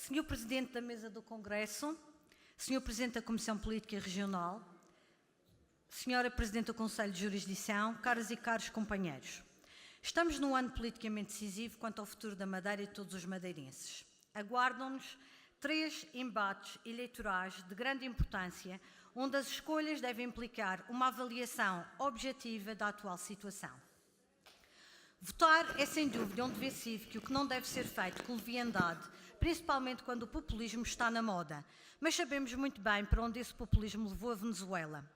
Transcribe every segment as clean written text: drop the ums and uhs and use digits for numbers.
Senhor Presidente da Mesa do Congresso, Senhor Presidente da Comissão Política Regional, Senhora Presidente do Conselho de Jurisdição, caras e caros companheiros, estamos num ano politicamente decisivo quanto ao futuro da Madeira e de todos os madeirenses. Aguardam-nos 3 embates eleitorais de grande importância, onde as escolhas devem implicar uma avaliação objetiva da atual situação. Votar é, sem dúvida, um dever cívico, o que não deve ser feito com leviandade, principalmente quando o populismo está na moda, mas sabemos muito bem para onde esse populismo levou a Venezuela.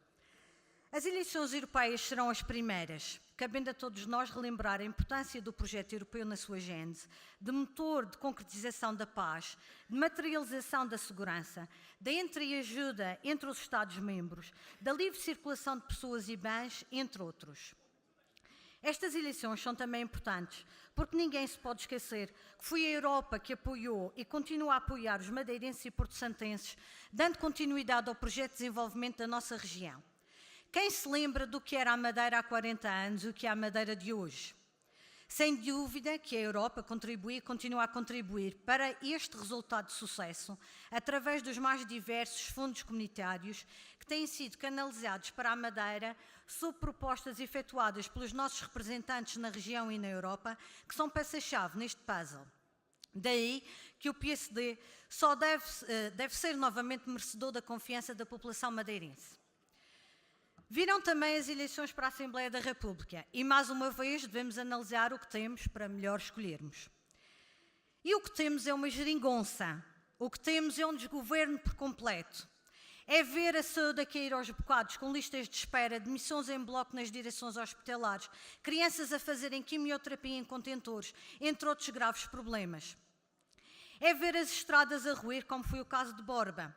As eleições europeias serão as primeiras, cabendo a todos nós relembrar a importância do projeto europeu na sua gênese, de motor de concretização da paz, de materialização da segurança, da entreajuda entre os Estados-membros, da livre circulação de pessoas e bens, entre outros. Estas eleições são também importantes, porque ninguém se pode esquecer que foi a Europa que apoiou e continua a apoiar os madeirenses e porto-santenses, dando continuidade ao projeto de desenvolvimento da nossa região. Quem se lembra do que era a Madeira há 40 anos e o que é a Madeira de hoje? Sem dúvida que a Europa contribui e continua a contribuir para este resultado de sucesso através dos mais diversos fundos comunitários que têm sido canalizados para a Madeira sob propostas efetuadas pelos nossos representantes na região e na Europa, que são peças-chave neste puzzle. Daí que o PSD só deve ser novamente merecedor da confiança da população madeirense. Viram também as eleições para a Assembleia da República e, mais uma vez, devemos analisar o que temos para melhor escolhermos. E o que temos é uma geringonça, o que temos é um desgoverno por completo. É ver a saúde a cair aos bocados com listas de espera, admissões em bloco nas direções hospitalares, crianças a fazerem quimioterapia em contentores, entre outros graves problemas. É ver as estradas a ruir, como foi o caso de Borba.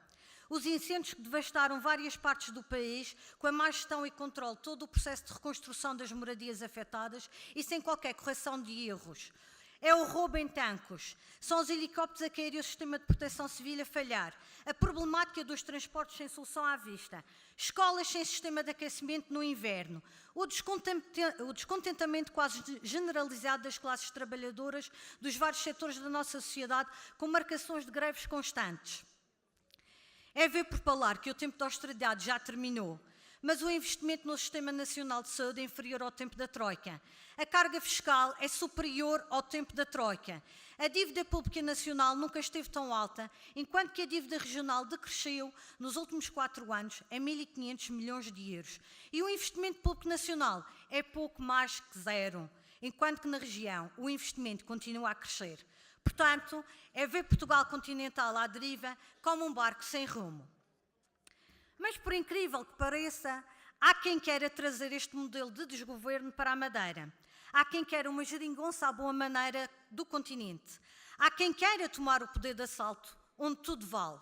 Os incêndios que devastaram várias partes do país, com a má gestão e controle de todo o processo de reconstrução das moradias afetadas e sem qualquer correção de erros. É o roubo em tancos, são os helicópteros a cair e o sistema de proteção civil a falhar, a problemática dos transportes sem solução à vista, escolas sem sistema de aquecimento no inverno, o descontentamento quase generalizado das classes trabalhadoras dos vários setores da nossa sociedade, com marcações de greves constantes. É ver por falar que o tempo da austeridade já terminou, mas o investimento no Sistema Nacional de Saúde é inferior ao tempo da Troika. A carga fiscal é superior ao tempo da Troika. A dívida pública nacional nunca esteve tão alta, enquanto que a dívida regional decresceu nos últimos 4 anos em 1.500 milhões de euros. E o investimento público nacional é pouco mais que zero, enquanto que na região o investimento continua a crescer. Portanto, é ver Portugal continental à deriva como um barco sem rumo. Mas, por incrível que pareça, há quem queira trazer este modelo de desgoverno para a Madeira. Há quem queira uma geringonça à boa maneira do continente. Há quem queira tomar o poder de assalto, onde tudo vale.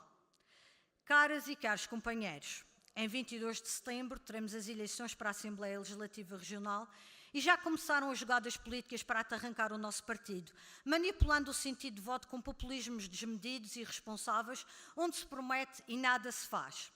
Caras e caros companheiros, em 22 de setembro teremos as eleições para a Assembleia Legislativa Regional e já começaram as jogadas políticas para atarrancar o nosso partido, manipulando o sentido de voto com populismos desmedidos e irresponsáveis, onde se promete e nada se faz.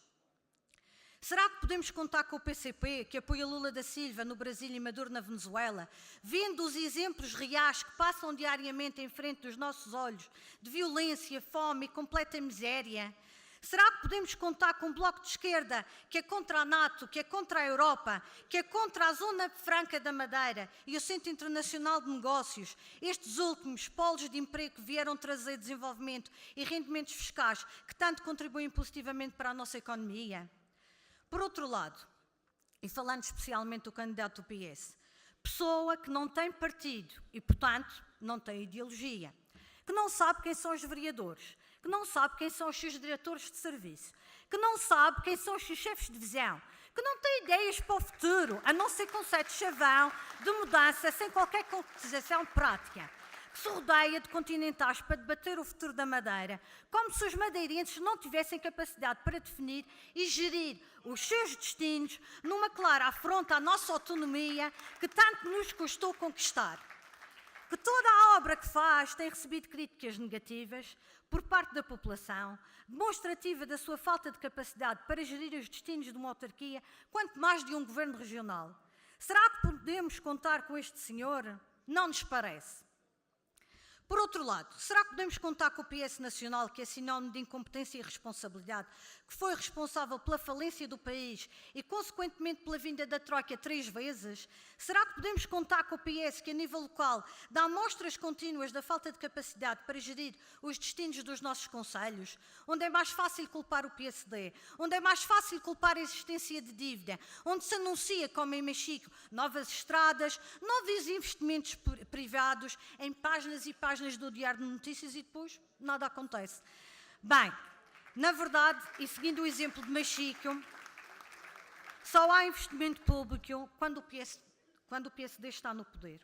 Será que podemos contar com o PCP, que apoia Lula da Silva no Brasil e Maduro na Venezuela, vendo os exemplos reais que passam diariamente em frente dos nossos olhos de violência, fome e completa miséria? Será que podemos contar com um bloco de esquerda que é contra a NATO, que é contra a Europa, que é contra a Zona Franca da Madeira e o Centro Internacional de Negócios, estes últimos polos de emprego que vieram trazer desenvolvimento e rendimentos fiscais que tanto contribuem positivamente para a nossa economia? Por outro lado, e falando especialmente do candidato do PS, pessoa que não tem partido e, portanto, não tem ideologia, que não sabe quem são os vereadores, que não sabe quem são os seus diretores de serviço, que não sabe quem são os seus chefes de divisão, que não tem ideias para o futuro, a não ser conceito chavão de mudança sem qualquer concretização prática, que se rodeia de continentais para debater o futuro da Madeira, como se os madeirenses não tivessem capacidade para definir e gerir os seus destinos numa clara afronta à nossa autonomia que tanto nos custou conquistar. Que toda a obra que faz tem recebido críticas negativas por parte da população, demonstrativa da sua falta de capacidade para gerir os destinos de uma autarquia, quanto mais de um governo regional. Será que podemos contar com este senhor? Não nos parece. Por outro lado, será que podemos contar com o PS Nacional, que é sinónimo de incompetência e irresponsabilidade, que foi responsável pela falência do país e, consequentemente, pela vinda da Troika 3 vezes? Será que podemos contar com o PS, que a nível local dá amostras contínuas da falta de capacidade para gerir os destinos dos nossos concelhos? Onde é mais fácil culpar o PSD, onde é mais fácil culpar a existência de dívida, onde se anuncia, como em Mexico, novas estradas, novos investimentos privados em páginas e páginas do Diário de Notícias e depois nada acontece. Bem, na verdade, e seguindo o exemplo de Mexico, só há investimento público quando o PSD está no poder.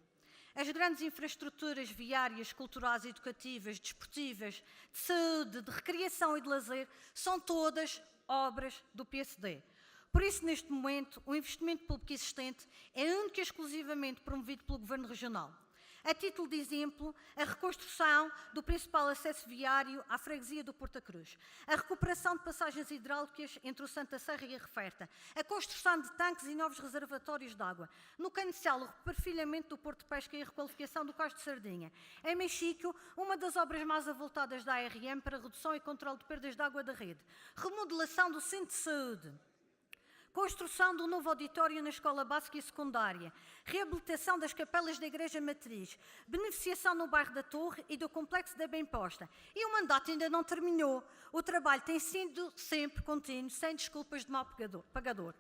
As grandes infraestruturas viárias, culturais, educativas, desportivas, de saúde, de recreação e de lazer são todas obras do PSD. Por isso, neste momento, o investimento público existente é único e exclusivamente promovido pelo Governo Regional. A título de exemplo, a reconstrução do principal acesso viário à freguesia do Porta Cruz, a recuperação de passagens hidráulicas entre o Santa Serra e a Referta, a construção de tanques e novos reservatórios de água, no Canicel, o reperfilhamento do Porto de Pesca e a requalificação do Cais de Sardinha. Em Mexico, uma das obras mais avultadas da ARM para redução e controle de perdas de água da rede, remodelação do Centro de Saúde, construção do novo auditório na Escola Básica e Secundária, reabilitação das capelas da Igreja Matriz, beneficiação no bairro da Torre e do Complexo da Bem-Posta. E o mandato ainda não terminou. O trabalho tem sido sempre contínuo, sem desculpas de mau pagador.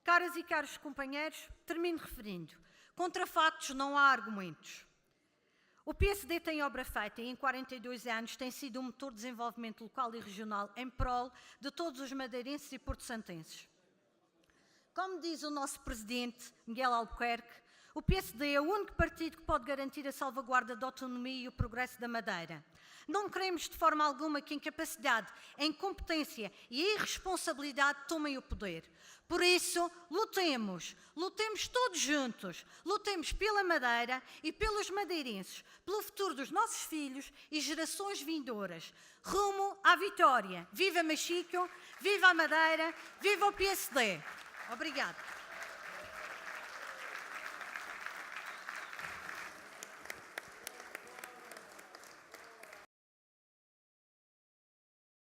Caras e caros companheiros, termino referindo. Contra factos não há argumentos. O PSD tem obra feita e em 42 anos tem sido um motor de desenvolvimento local e regional em prol de todos os madeirenses e porto-santenses. Como diz o nosso presidente, Miguel Albuquerque, o PSD é o único partido que pode garantir a salvaguarda da autonomia e o progresso da Madeira. Não queremos de forma alguma que a incapacidade, a incompetência e a irresponsabilidade tomem o poder. Por isso, lutemos todos juntos, lutemos pela Madeira e pelos madeirenses, pelo futuro dos nossos filhos e gerações vindouras. Rumo à vitória. Viva Mexico, viva a Madeira, viva o PSD. Obrigada.